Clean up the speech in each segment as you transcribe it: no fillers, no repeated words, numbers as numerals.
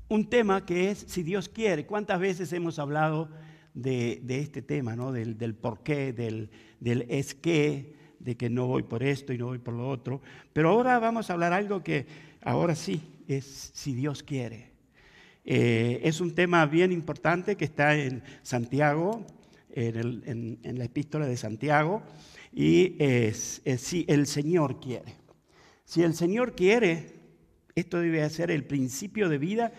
un tema que es si Dios quiere. ¿Cuántas veces hemos hablado de este tema, ¿no? Del por qué, del es que, de que no voy por esto y no voy por lo otro? Pero ahora vamos a hablar algo que ahora sí es si Dios quiere. Es un tema bien importante que está en Santiago, en la epístola de Santiago, y es si el Señor quiere. Si el Señor quiere, esto debe ser el principio de vida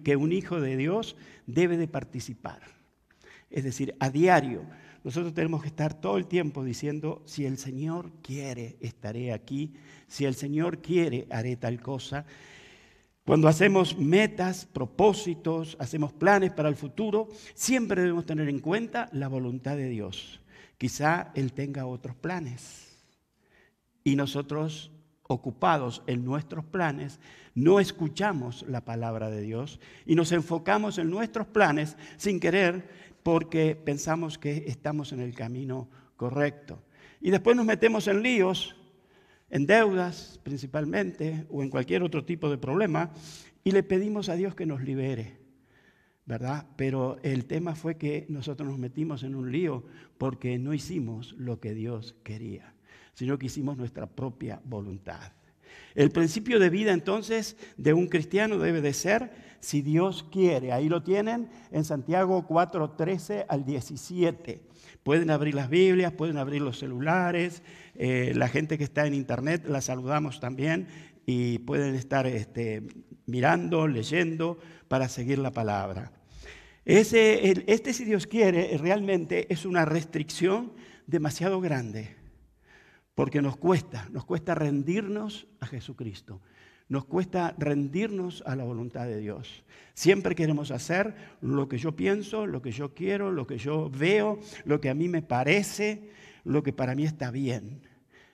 que un hijo de Dios debe de participar. Es decir, a diario, nosotros tenemos que estar todo el tiempo diciendo, si el Señor quiere, estaré aquí. Si el Señor quiere, haré tal cosa. Cuando hacemos metas, propósitos, hacemos planes para el futuro, siempre debemos tener en cuenta la voluntad de Dios. Quizá Él tenga otros planes y nosotros, ocupados en nuestros planes, no escuchamos la palabra de Dios y nos enfocamos en nuestros planes sin querer porque pensamos que estamos en el camino correcto. Y después nos metemos en líos, en deudas principalmente o en cualquier otro tipo de problema y le pedimos a Dios que nos libere, ¿verdad? Pero el tema fue que nosotros nos metimos en un lío porque no hicimos lo que Dios quería, sino que hicimos nuestra propia voluntad. El principio de vida entonces de un cristiano debe de ser si Dios quiere. Ahí lo tienen en Santiago 4:13 al 17. Pueden abrir las Biblias, pueden abrir los celulares. La gente que está en internet la saludamos también y pueden estar mirando, leyendo para seguir la palabra. Si Dios quiere realmente es una restricción demasiado grande. Porque nos cuesta rendirnos a Jesucristo. Nos cuesta rendirnos a la voluntad de Dios. Siempre queremos hacer lo que yo pienso, lo que yo quiero, lo que yo veo, lo que a mí me parece, lo que para mí está bien.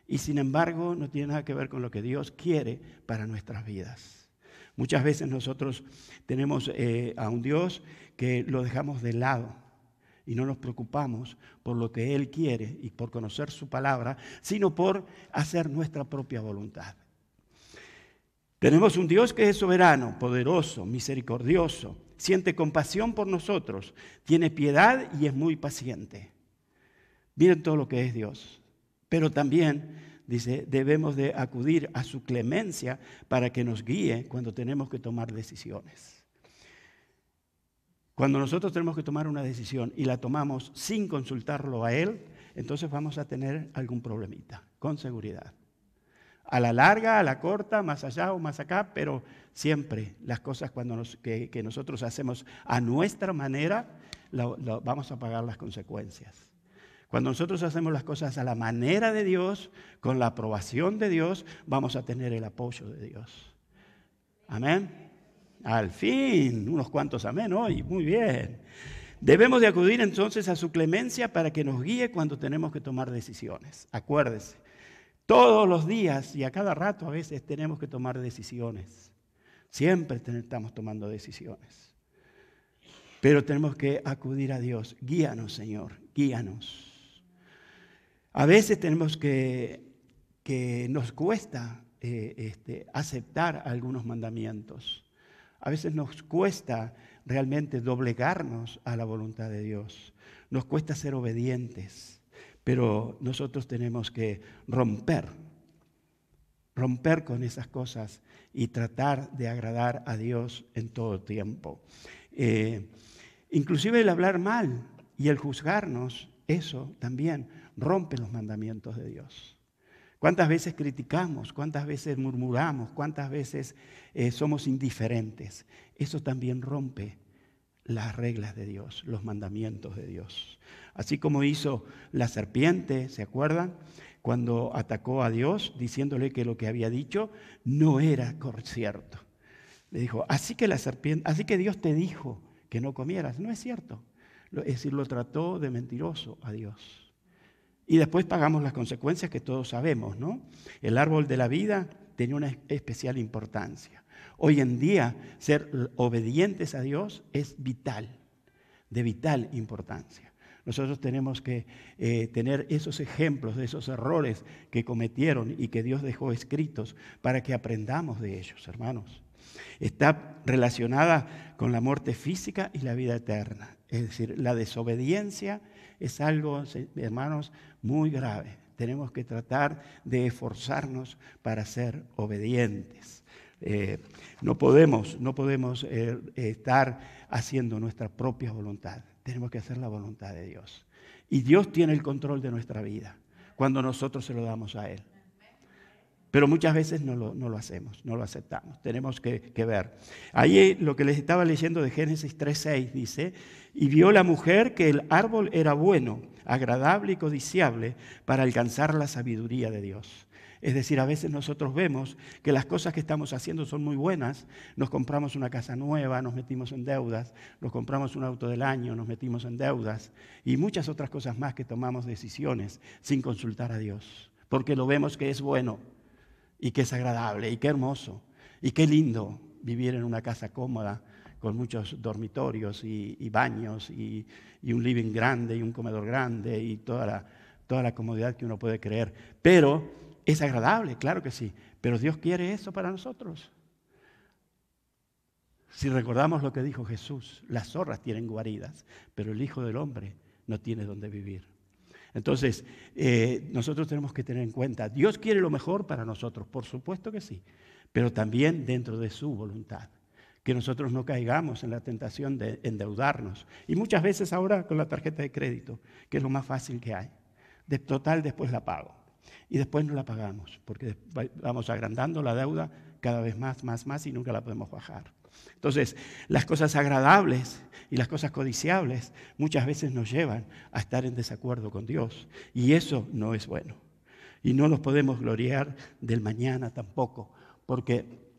Y sin embargo, no tiene nada que ver con lo que Dios quiere para nuestras vidas. Muchas veces nosotros tenemos a un Dios que lo dejamos de lado. Y no nos preocupamos por lo que Él quiere y por conocer su palabra, sino por hacer nuestra propia voluntad. Tenemos un Dios que es soberano, poderoso, misericordioso, siente compasión por nosotros, tiene piedad y es muy paciente. Miren todo lo que es Dios. Pero también, dice, debemos de acudir a su clemencia para que nos guíe cuando tenemos que tomar decisiones. Cuando nosotros tenemos que tomar una decisión y la tomamos sin consultarlo a Él, entonces vamos a tener algún problemita, con seguridad. A la larga, a la corta, más allá o más acá, pero siempre las cosas que nosotros hacemos a nuestra manera, vamos a pagar las consecuencias. Cuando nosotros hacemos las cosas a la manera de Dios, con la aprobación de Dios, vamos a tener el apoyo de Dios. Amén. Al fin, unos cuantos amén hoy, muy bien. Debemos de acudir entonces a su clemencia para que nos guíe cuando tenemos que tomar decisiones. Acuérdese, todos los días y a cada rato a veces tenemos que tomar decisiones. Siempre estamos tomando decisiones. Pero tenemos que acudir a Dios. Guíanos, Señor, guíanos. A veces tenemos que nos cuesta aceptar algunos mandamientos. A veces nos cuesta realmente doblegarnos a la voluntad de Dios. Nos cuesta ser obedientes, pero nosotros tenemos que romper con esas cosas y tratar de agradar a Dios en todo tiempo. Inclusive el hablar mal y el juzgarnos, eso también rompe los mandamientos de Dios. ¿Cuántas veces criticamos? ¿Cuántas veces murmuramos? ¿Cuántas veces somos indiferentes? Eso también rompe las reglas de Dios, los mandamientos de Dios. Así como hizo la serpiente, ¿se acuerdan? Cuando atacó a Dios diciéndole que lo que había dicho no era cierto. Le dijo, así que Dios te dijo que no comieras. No es cierto. Es decir, lo trató de mentiroso a Dios. Y después pagamos las consecuencias que todos sabemos, ¿no? El árbol de la vida tenía una especial importancia. Hoy en día, ser obedientes a Dios es vital, de vital importancia. Nosotros tenemos que tener esos ejemplos de esos errores que cometieron y que Dios dejó escritos para que aprendamos de ellos, hermanos. Está relacionada con la muerte física y la vida eterna. Es decir, la desobediencia es algo, hermanos, muy grave. Tenemos que tratar de esforzarnos para ser obedientes. No podemos estar haciendo nuestra propia voluntad. Tenemos que hacer la voluntad de Dios. Y Dios tiene el control de nuestra vida cuando nosotros se lo damos a Él. Pero muchas veces no lo hacemos, no lo aceptamos. Tenemos que ver. Ahí lo que les estaba leyendo de Génesis 3:6 dice, y vio la mujer que el árbol era bueno, agradable y codiciable para alcanzar la sabiduría de Dios. Es decir, a veces nosotros vemos que las cosas que estamos haciendo son muy buenas. Nos compramos una casa nueva, nos metimos en deudas, nos compramos un auto del año, nos metimos en deudas y muchas otras cosas más que tomamos decisiones sin consultar a Dios, porque lo vemos que es bueno y que es agradable y qué hermoso y qué lindo vivir en una casa cómoda con muchos dormitorios y baños y un living grande y un comedor grande y toda la comodidad que uno puede creer. Pero es agradable, claro que sí, pero Dios quiere eso para nosotros. Si recordamos lo que dijo Jesús, las zorras tienen guaridas, pero el Hijo del Hombre no tiene dónde vivir. Entonces, nosotros tenemos que tener en cuenta, Dios quiere lo mejor para nosotros, por supuesto que sí, pero también dentro de su voluntad. Que nosotros no caigamos en la tentación de endeudarnos. Y muchas veces ahora con la tarjeta de crédito, que es lo más fácil que hay. De total, después la pago. Y después no la pagamos, porque vamos agrandando la deuda cada vez más y nunca la podemos bajar. Entonces, las cosas agradables y las cosas codiciables muchas veces nos llevan a estar en desacuerdo con Dios. Y eso no es bueno. Y no nos podemos gloriar del mañana tampoco, porque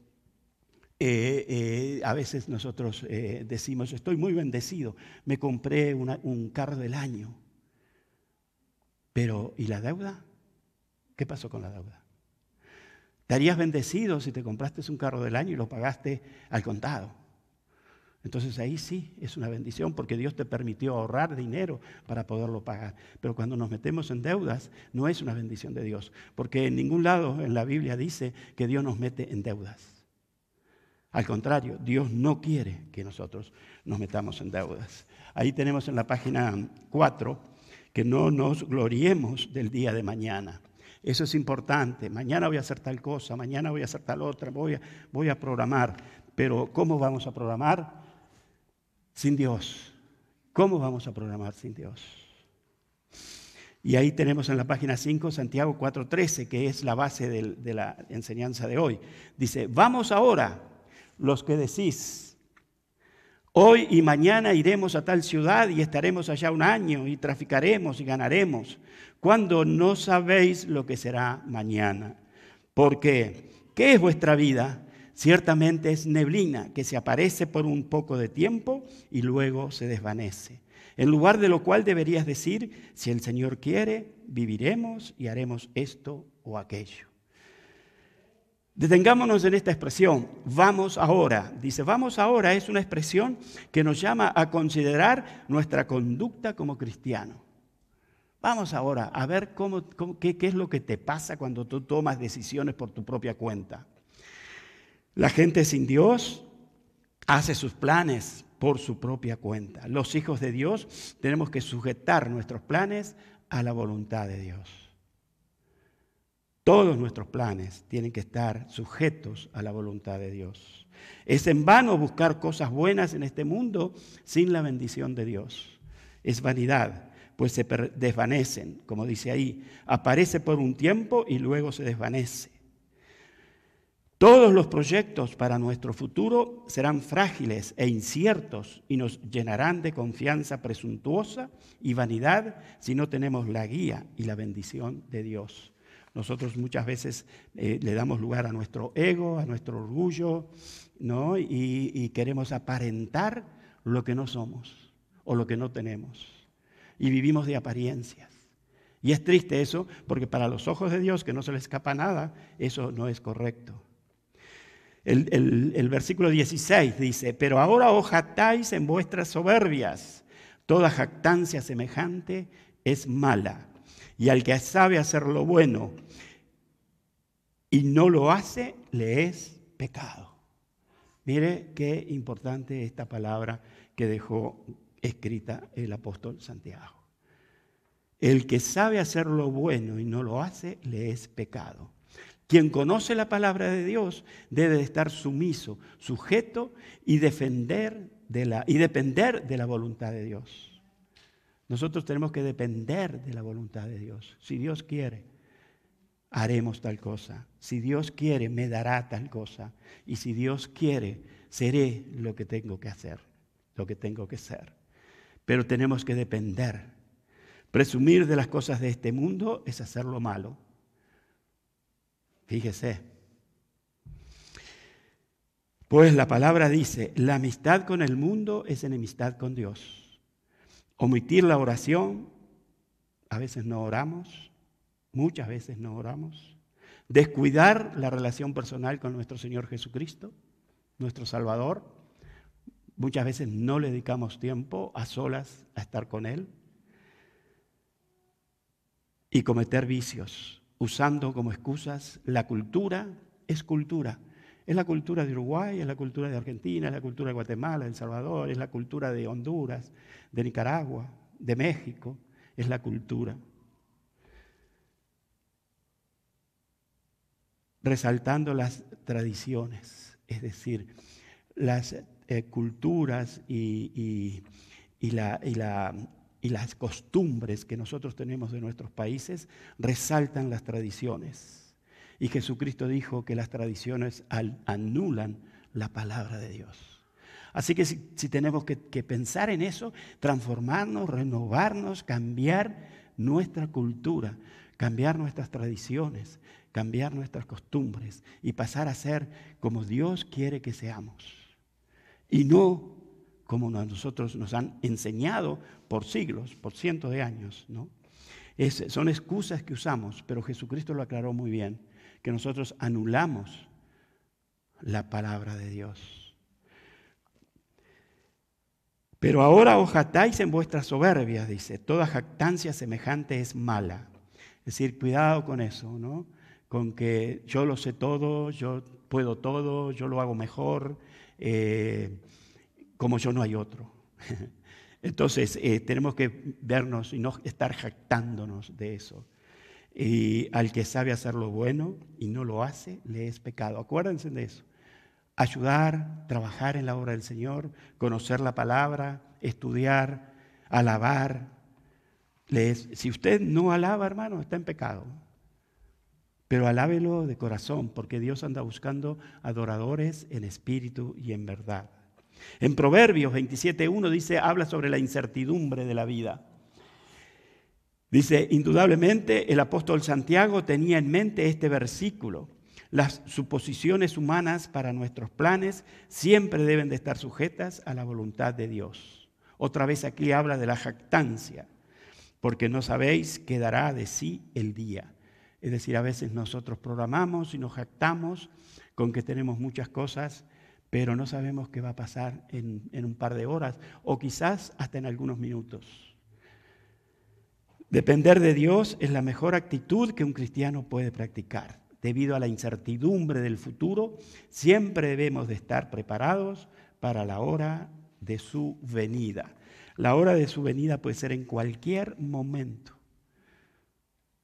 a veces nosotros decimos, estoy muy bendecido, me compré un carro del año. Pero, ¿y la deuda? ¿Qué pasó con la deuda? Estarías bendecido si te compraste un carro del año y lo pagaste al contado. Entonces ahí sí es una bendición porque Dios te permitió ahorrar dinero para poderlo pagar. Pero cuando nos metemos en deudas no es una bendición de Dios, porque en ningún lado en la Biblia dice que Dios nos mete en deudas. Al contrario, Dios no quiere que nosotros nos metamos en deudas. Ahí tenemos en la página 4 que no nos gloriemos del día de mañana. Eso es importante. Mañana voy a hacer tal cosa, mañana voy a hacer tal otra, voy a programar. Pero ¿cómo vamos a programar? Sin Dios. ¿Cómo vamos a programar sin Dios? Y ahí tenemos en la página 5 Santiago 4:13, que es la base de la enseñanza de hoy. Dice, vamos ahora, los que decís, hoy y mañana iremos a tal ciudad y estaremos allá un año y traficaremos y ganaremos, cuando no sabéis lo que será mañana. Porque, ¿qué es vuestra vida? Ciertamente es neblina que se aparece por un poco de tiempo y luego se desvanece. En lugar de lo cual deberías decir, si el Señor quiere, viviremos y haremos esto o aquello. Detengámonos en esta expresión, vamos ahora. Dice, vamos ahora es una expresión que nos llama a considerar nuestra conducta como cristiano. Vamos ahora a ver qué es lo que te pasa cuando tú tomas decisiones por tu propia cuenta. La gente sin Dios hace sus planes por su propia cuenta. Los hijos de Dios tenemos que sujetar nuestros planes a la voluntad de Dios. Todos nuestros planes tienen que estar sujetos a la voluntad de Dios. Es en vano buscar cosas buenas en este mundo sin la bendición de Dios. Es vanidad, pues se desvanecen, como dice ahí. Aparece por un tiempo y luego se desvanece. Todos los proyectos para nuestro futuro serán frágiles e inciertos y nos llenarán de confianza presuntuosa y vanidad si no tenemos la guía y la bendición de Dios. Nosotros muchas veces le damos lugar a nuestro ego, a nuestro orgullo, ¿no? Y queremos aparentar lo que no somos o lo que no tenemos. Y vivimos de apariencias. Y es triste eso, porque para los ojos de Dios, que no se le escapa nada, eso no es correcto. El versículo 16 dice, pero ahora os jactáis en vuestras soberbias. Toda jactancia semejante es mala. Y al que sabe hacer lo bueno y no lo hace, le es pecado. Mire qué importante esta palabra que dejó escrita el apóstol Santiago. El que sabe hacer lo bueno y no lo hace, le es pecado. Quien conoce la palabra de Dios debe de estar sumiso, sujeto y depender de la voluntad de Dios. Nosotros tenemos que depender de la voluntad de Dios. Si Dios quiere, haremos tal cosa. Si Dios quiere, me dará tal cosa. Y si Dios quiere, seré lo que tengo que hacer, lo que tengo que ser. Pero tenemos que depender. Presumir de las cosas de este mundo es hacer lo malo. Fíjese. Pues la palabra dice, la amistad con el mundo es enemistad con Dios. Omitir la oración, a veces no oramos, muchas veces no oramos. Descuidar la relación personal con nuestro Señor Jesucristo, nuestro Salvador. Muchas veces no le dedicamos tiempo a solas a estar con Él. Y cometer vicios, usando como excusas la cultura, es cultura. Es la cultura de Uruguay, es la cultura de Argentina, es la cultura de Guatemala, de El Salvador, es la cultura de Honduras, de Nicaragua, de México, es la cultura. Resaltando las tradiciones, es decir, las culturas y las costumbres que nosotros tenemos de nuestros países resaltan las tradiciones. Y Jesucristo dijo que las tradiciones anulan la palabra de Dios. Así que si tenemos que pensar en eso, transformarnos, renovarnos, cambiar nuestra cultura, cambiar nuestras tradiciones, cambiar nuestras costumbres y pasar a ser como Dios quiere que seamos. Y no como nosotros nos han enseñado por siglos, por cientos de años, ¿no? Son excusas que usamos, pero Jesucristo lo aclaró muy bien, que nosotros anulamos la palabra de Dios. Pero ahora os jactáis en vuestra soberbia, dice, toda jactancia semejante es mala. Es decir, cuidado con eso, ¿no? Con que yo lo sé todo, yo puedo todo, yo lo hago mejor, como yo no hay otro. Entonces, tenemos que vernos y no estar jactándonos de eso. Y al que sabe hacer lo bueno y no lo hace, le es pecado. Acuérdense de eso. Ayudar, trabajar en la obra del Señor, conocer la palabra, estudiar, alabar. Si usted no alaba, hermano, está en pecado. Pero alábelo de corazón, porque Dios anda buscando adoradores en espíritu y en verdad. En Proverbios 27:1 dice, habla sobre la incertidumbre de la vida. Dice, indudablemente el apóstol Santiago tenía en mente este versículo. Las suposiciones humanas para nuestros planes siempre deben de estar sujetas a la voluntad de Dios. Otra vez aquí habla de la jactancia, porque no sabéis qué dará de sí el día. Es decir, a veces nosotros programamos y nos jactamos con que tenemos muchas cosas, pero no sabemos qué va a pasar en un par de horas o quizás hasta en algunos minutos. Depender de Dios es la mejor actitud que un cristiano puede practicar. Debido a la incertidumbre del futuro, siempre debemos de estar preparados para la hora de su venida. La hora de su venida puede ser en cualquier momento.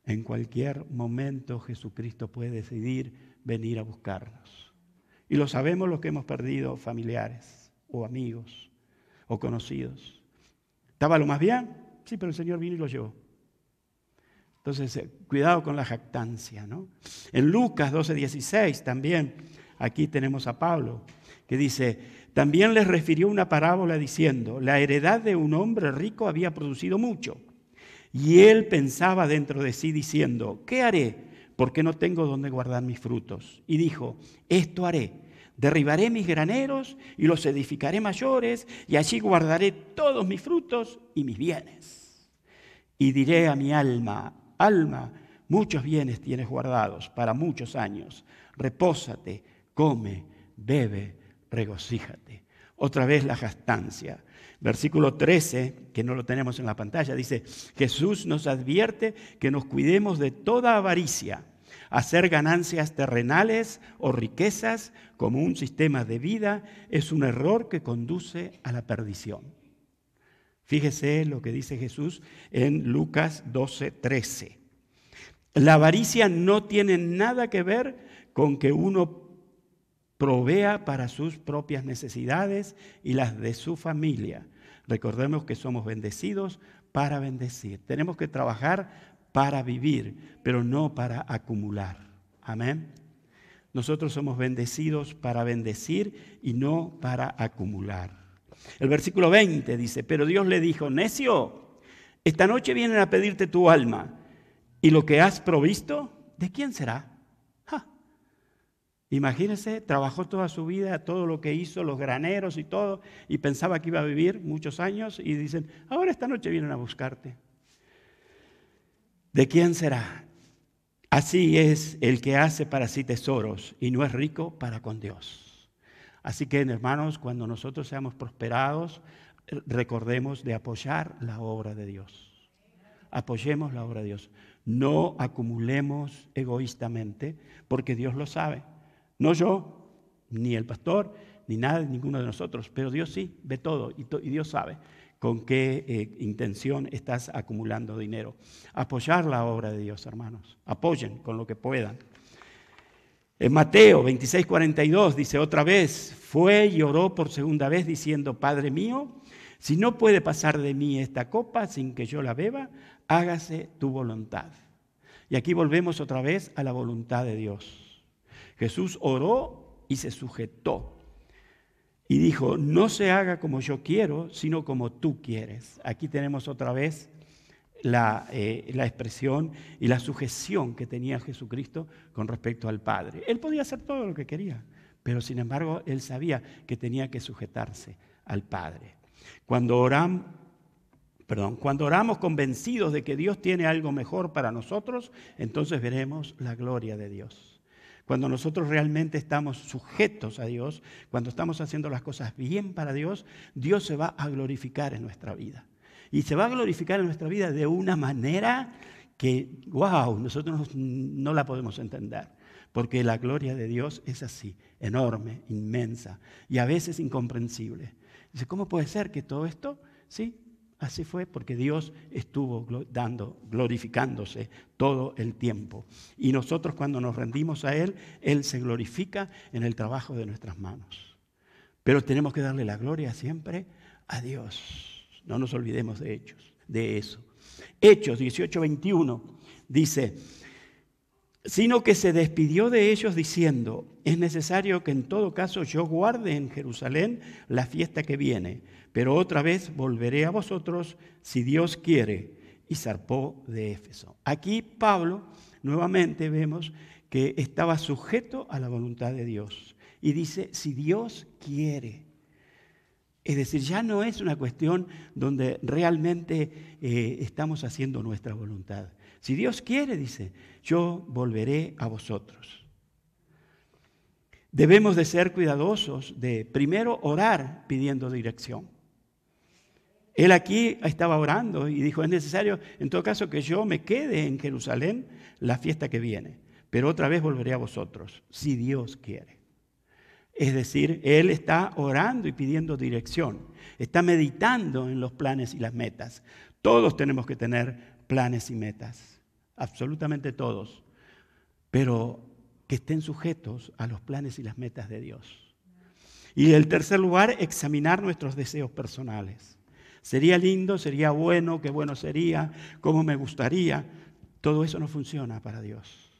En cualquier momento Jesucristo puede decidir venir a buscarnos. Y lo sabemos los que hemos perdido familiares o amigos o conocidos. ¿Estaba lo más bien? Sí, pero el Señor vino y lo llevó. Entonces, cuidado con la jactancia, ¿no? En Lucas 12:16 también, aquí tenemos a Pablo, que dice, también les refirió una parábola diciendo, la heredad de un hombre rico había producido mucho. Y él pensaba dentro de sí diciendo, ¿qué haré? Porque no tengo donde guardar mis frutos. Y dijo, esto haré, derribaré mis graneros y los edificaré mayores, y allí guardaré todos mis frutos y mis bienes. Y diré a mi alma, alma, muchos bienes tienes guardados para muchos años. Repósate, come, bebe, regocíjate. Otra vez la jactancia. Versículo 13, que no lo tenemos en la pantalla, dice, Jesús nos advierte que nos cuidemos de toda avaricia. Hacer ganancias terrenales o riquezas como un sistema de vida es un error que conduce a la perdición. Fíjese lo que dice Jesús en Lucas 12:13. La avaricia no tiene nada que ver con que uno provea para sus propias necesidades y las de su familia. Recordemos que somos bendecidos para bendecir. Tenemos que trabajar para vivir, pero no para acumular. Amén. Nosotros somos bendecidos para bendecir y no para acumular. El versículo 20 dice, pero Dios le dijo, necio, esta noche vienen a pedirte tu alma, y lo que has provisto, ¿de quién será? Imagínese, trabajó toda su vida, todo lo que hizo, los graneros y todo, y pensaba que iba a vivir muchos años, y dicen, ahora esta noche vienen a buscarte. ¿De quién será? Así es el que hace para sí tesoros y no es rico para con Dios. Así que, hermanos, cuando nosotros seamos prosperados, recordemos de apoyar la obra de Dios. Apoyemos la obra de Dios. No acumulemos egoístamente, porque Dios lo sabe. No yo, ni el pastor, ni nada, ninguno de nosotros, pero Dios sí, ve todo y Dios sabe con qué intención estás acumulando dinero. Apoyar la obra de Dios, hermanos. Apoyen con lo que puedan. En Mateo 26:42 dice otra vez, fue y oró por segunda vez diciendo, Padre mío, si no puede pasar de mí esta copa sin que yo la beba, hágase tu voluntad. Y aquí volvemos otra vez a la voluntad de Dios. Jesús oró y se sujetó. Y dijo, no se haga como yo quiero, sino como tú quieres. Aquí tenemos otra vez la expresión y la sujeción que tenía Jesucristo con respecto al Padre. Él podía hacer todo lo que quería, pero sin embargo, él sabía que tenía que sujetarse al Padre. Cuando oramos convencidos de que Dios tiene algo mejor para nosotros, entonces veremos la gloria de Dios. Cuando nosotros realmente estamos sujetos a Dios, cuando estamos haciendo las cosas bien para Dios, Dios se va a glorificar en nuestra vida. Y se va a glorificar en nuestra vida de una manera que, wow, nosotros no la podemos entender. Porque la gloria de Dios es así, enorme, inmensa y a veces incomprensible. Dice, ¿cómo puede ser que todo esto? Sí, así fue porque Dios estuvo glorificándose todo el tiempo. Y nosotros cuando nos rendimos a Él, Él se glorifica en el trabajo de nuestras manos. Pero tenemos que darle la gloria siempre a Dios. No nos olvidemos de eso. Hechos 18:21 dice, sino que se despidió de ellos diciendo, es necesario que en todo caso yo guarde en Jerusalén la fiesta que viene, pero otra vez volveré a vosotros si Dios quiere. Y zarpó de Éfeso. Aquí Pablo nuevamente vemos que estaba sujeto a la voluntad de Dios. Y dice, si Dios quiere. Es decir, ya no es una cuestión donde realmente estamos haciendo nuestra voluntad. Si Dios quiere, dice, yo volveré a vosotros. Debemos de ser cuidadosos de primero orar pidiendo dirección. Él aquí estaba orando y dijo, es necesario en todo caso que yo me quede en Jerusalén la fiesta que viene, pero otra vez volveré a vosotros, si Dios quiere. Es decir, él está orando y pidiendo dirección, está meditando en los planes y las metas. Todos tenemos que tener planes y metas, absolutamente todos, pero que estén sujetos a los planes y las metas de Dios. Y en tercer lugar, examinar nuestros deseos personales. Sería lindo, sería bueno, qué bueno sería, cómo me gustaría. Todo eso no funciona para Dios.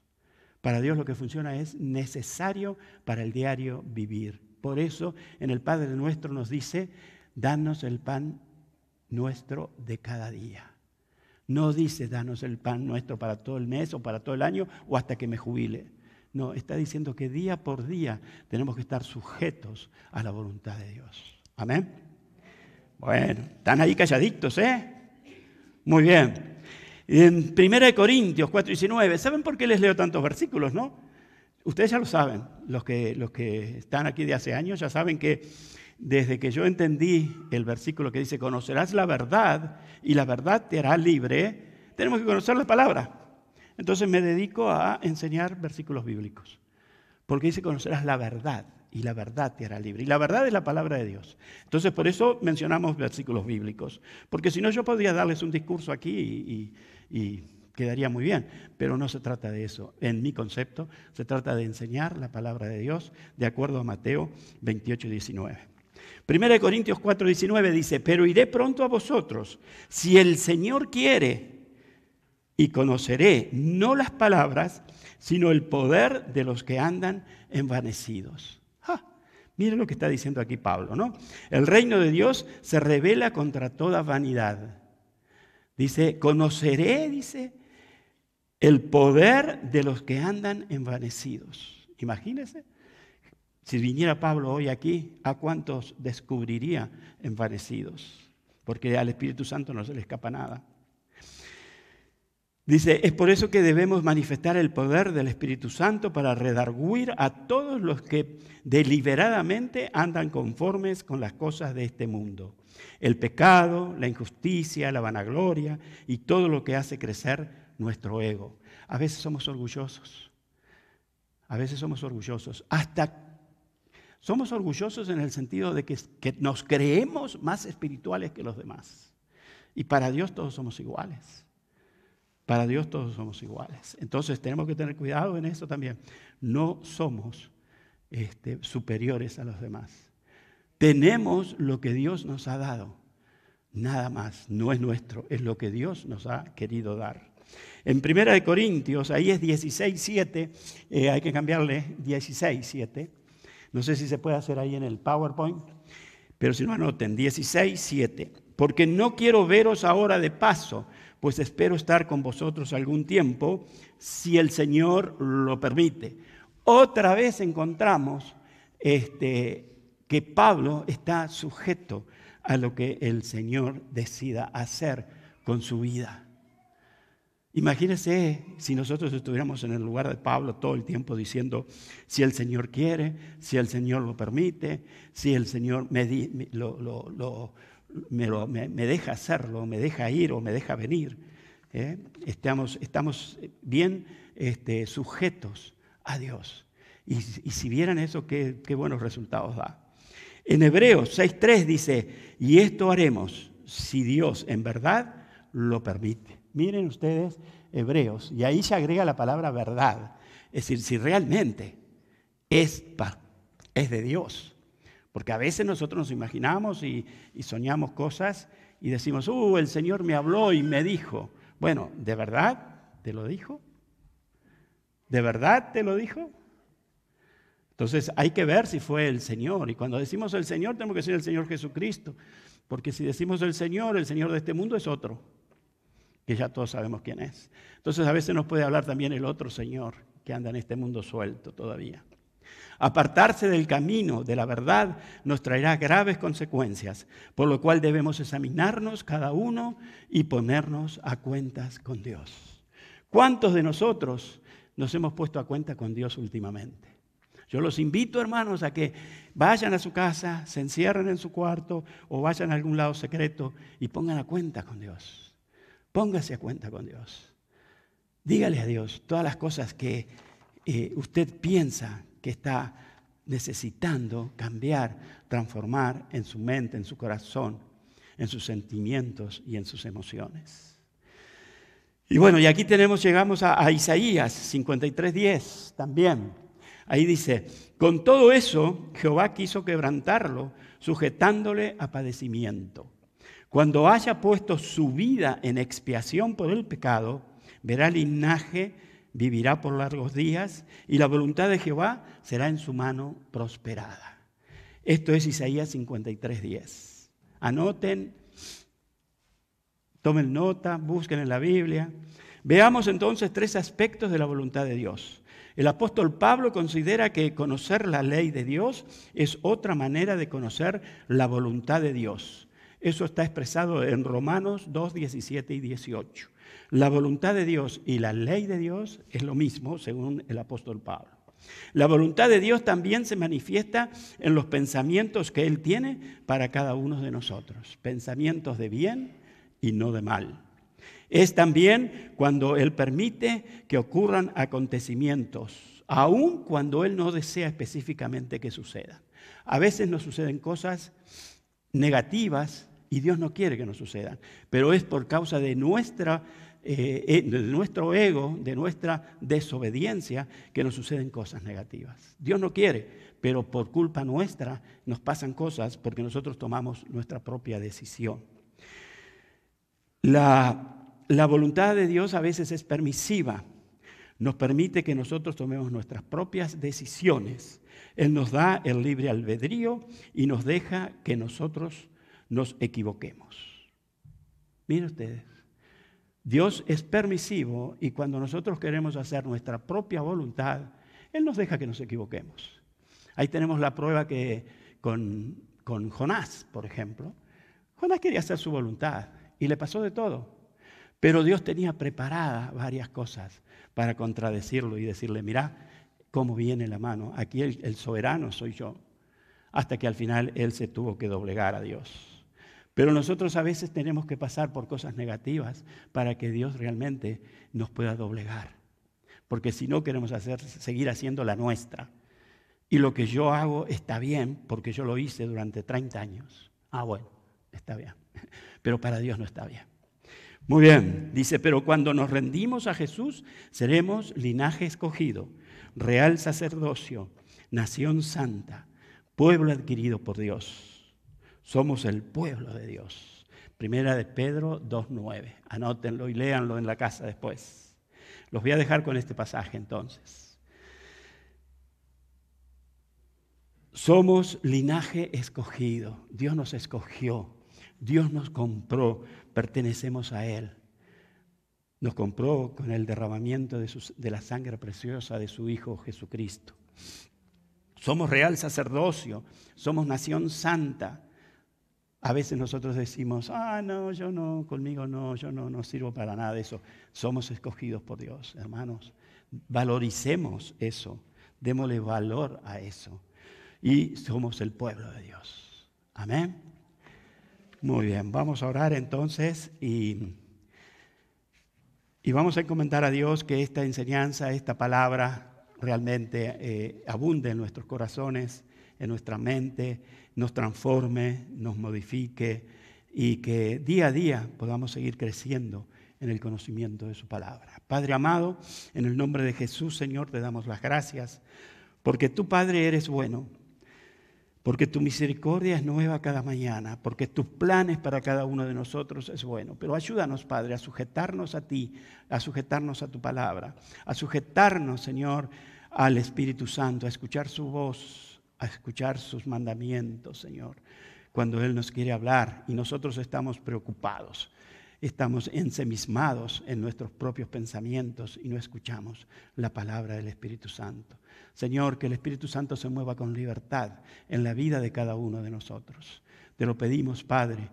Para Dios lo que funciona es necesario para el diario vivir. Por eso en el Padre Nuestro nos dice, danos el pan nuestro de cada día. No dice, danos el pan nuestro para todo el mes o para todo el año o hasta que me jubile. No, está diciendo que día por día tenemos que estar sujetos a la voluntad de Dios. Amén. Bueno, están ahí calladitos, ¿eh? Muy bien. En 1 Corintios 4:19, ¿saben por qué les leo tantos versículos, no? Ustedes ya lo saben, los que están aquí de hace años ya saben que desde que yo entendí el versículo que dice, conocerás la verdad y la verdad te hará libre, tenemos que conocer la palabra. Entonces me dedico a enseñar versículos bíblicos. Porque dice, conocerás la verdad y la verdad te hará libre. Y la verdad es la palabra de Dios. Entonces por eso mencionamos versículos bíblicos. Porque si no yo podría darles un discurso aquí y quedaría muy bien. Pero no se trata de eso. En mi concepto se trata de enseñar la palabra de Dios de acuerdo a Mateo 28, 19. 1 Corintios 4, 19 dice, pero iré pronto a vosotros, si el Señor quiere, y conoceré no las palabras, sino el poder de los que andan envanecidos. Miren lo que está diciendo aquí Pablo, ¿no? El reino de Dios se revela contra toda vanidad. Dice, conoceré, dice, el poder de los que andan envanecidos. Imagínense, si viniera Pablo hoy aquí, ¿a cuántos descubriría envanecidos? Porque al Espíritu Santo no se le escapa nada. Dice, es por eso que debemos manifestar el poder del Espíritu Santo para redarguir a todos los que deliberadamente andan conformes con las cosas de este mundo. El pecado, la injusticia, la vanagloria y todo lo que hace crecer nuestro ego. A veces somos orgullosos. A veces somos orgullosos. Somos orgullosos en el sentido de que nos creemos más espirituales que los demás. Y para Dios todos somos iguales. Para Dios todos somos iguales. Entonces tenemos que tener cuidado en eso también. No somos superiores a los demás. Tenemos lo que Dios nos ha dado. Nada más. No es nuestro. Es lo que Dios nos ha querido dar. En 1 Corintios, ahí es 16:7. Hay que cambiarle 16:7. No sé si se puede hacer ahí en el PowerPoint. Pero si no, anoten 16:7. Porque no quiero veros ahora de paso, pues espero estar con vosotros algún tiempo, si el Señor lo permite. Otra vez encontramos que Pablo está sujeto a lo que el Señor decida hacer con su vida. Imagínense si nosotros estuviéramos en el lugar de Pablo todo el tiempo diciendo, si el Señor quiere, si el Señor lo permite, si el Señor me deja hacerlo, me deja ir o me deja venir. Estamos bien sujetos a Dios. Y si vieran eso, qué buenos resultados da. En Hebreos 6:3 dice, y esto haremos si Dios en verdad lo permite. Miren ustedes Hebreos, y ahí se agrega la palabra verdad. Es decir, si realmente es de Dios. Porque a veces nosotros nos imaginamos y soñamos cosas y decimos, el Señor me habló y me dijo. Bueno, ¿de verdad te lo dijo? ¿De verdad te lo dijo? Entonces hay que ver si fue el Señor. Y cuando decimos el Señor, tenemos que decir el Señor Jesucristo. Porque si decimos el Señor de este mundo es otro, que ya todos sabemos quién es. Entonces a veces nos puede hablar también el otro Señor que anda en este mundo suelto todavía. Apartarse del camino de la verdad nos traerá graves consecuencias, por lo cual debemos examinarnos cada uno y ponernos a cuentas con Dios. ¿Cuántos de nosotros nos hemos puesto a cuenta con Dios últimamente? Yo los invito, hermanos, a que vayan a su casa, se encierren en su cuarto o vayan a algún lado secreto y pongan a cuenta con Dios. Póngase a cuenta con Dios. Dígale a Dios todas las cosas que usted piensa que está necesitando cambiar, transformar en su mente, en su corazón, en sus sentimientos y en sus emociones. Y bueno, y aquí llegamos a Isaías 53:10 también. Ahí dice, con todo eso Jehová quiso quebrantarlo, sujetándole a padecimiento. Cuando haya puesto su vida en expiación por el pecado, verá linaje, vivirá por largos días y la voluntad de Jehová será en su mano prosperada. Esto es Isaías 53:10. Anoten, tomen nota, busquen en la Biblia. Veamos entonces 3 aspectos de la voluntad de Dios. El apóstol Pablo considera que conocer la ley de Dios es otra manera de conocer la voluntad de Dios. Eso está expresado en Romanos 2, 17 y 18. La voluntad de Dios y la ley de Dios es lo mismo, según el apóstol Pablo. La voluntad de Dios también se manifiesta en los pensamientos que Él tiene para cada uno de nosotros. Pensamientos de bien y no de mal. Es también cuando Él permite que ocurran acontecimientos, aun cuando Él no desea específicamente que sucedan. A veces nos suceden cosas negativas y Dios no quiere que nos sucedan, pero es por causa de nuestro ego, de nuestra desobediencia, que nos suceden cosas negativas. Dios no quiere, pero por culpa nuestra nos pasan cosas porque nosotros tomamos nuestra propia decisión. La voluntad de Dios a veces es permisiva, nos permite que nosotros tomemos nuestras propias decisiones. Él nos da el libre albedrío y nos deja que nosotros nos equivoquemos. Miren ustedes, Dios es permisivo y cuando nosotros queremos hacer nuestra propia voluntad, Él nos deja que nos equivoquemos. Ahí tenemos la prueba que con Jonás, por ejemplo. Jonás quería hacer su voluntad y le pasó de todo. Pero Dios tenía preparadas varias cosas para contradecirlo y decirle, mira cómo viene la mano, aquí el soberano soy yo. Hasta que al final él se tuvo que doblegar a Dios. Pero nosotros a veces tenemos que pasar por cosas negativas para que Dios realmente nos pueda doblegar. Porque si no queremos seguir haciendo la nuestra. Y lo que yo hago está bien porque yo lo hice durante 30 años. Ah, bueno, está bien. Pero para Dios no está bien. Muy bien, dice, pero cuando nos rendimos a Jesús, seremos linaje escogido, real sacerdocio, nación santa, pueblo adquirido por Dios. Somos el pueblo de Dios. Primera de Pedro 2:9. Anótenlo y léanlo en la casa después. Los voy a dejar con este pasaje entonces. Somos linaje escogido. Dios nos escogió. Dios nos compró, pertenecemos a Él. Nos compró con el derramamiento de la sangre preciosa de su Hijo Jesucristo. Somos real sacerdocio, somos nación santa. A veces nosotros decimos, no, yo no, conmigo no, yo no sirvo para nada de eso. Somos escogidos por Dios, hermanos. Valoricemos eso, démosle valor a eso. Y somos el pueblo de Dios. Amén. Muy bien, vamos a orar entonces y vamos a encomendar a Dios que esta enseñanza, esta palabra realmente abunde en nuestros corazones, en nuestra mente, nos transforme, nos modifique y que día a día podamos seguir creciendo en el conocimiento de su palabra. Padre amado, en el nombre de Jesús, Señor, te damos las gracias porque tú, Padre, eres bueno. Porque tu misericordia es nueva cada mañana, porque tus planes para cada uno de nosotros es bueno. Pero ayúdanos, Padre, a sujetarnos a ti, a sujetarnos a tu palabra, a sujetarnos, Señor, al Espíritu Santo, a escuchar su voz, a escuchar sus mandamientos, Señor, cuando Él nos quiere hablar y nosotros estamos preocupados. Estamos ensimismados en nuestros propios pensamientos y no escuchamos la palabra del Espíritu Santo. Señor, que el Espíritu Santo se mueva con libertad en la vida de cada uno de nosotros. Te lo pedimos, Padre,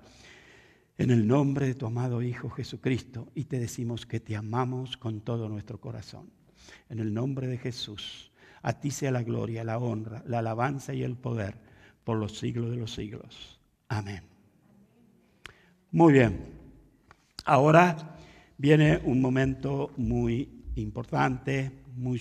en el nombre de tu amado Hijo Jesucristo, y te decimos que te amamos con todo nuestro corazón. En el nombre de Jesús, a ti sea la gloria, la honra, la alabanza y el poder por los siglos de los siglos. Amén. Muy bien. Ahora viene un momento muy importante, muy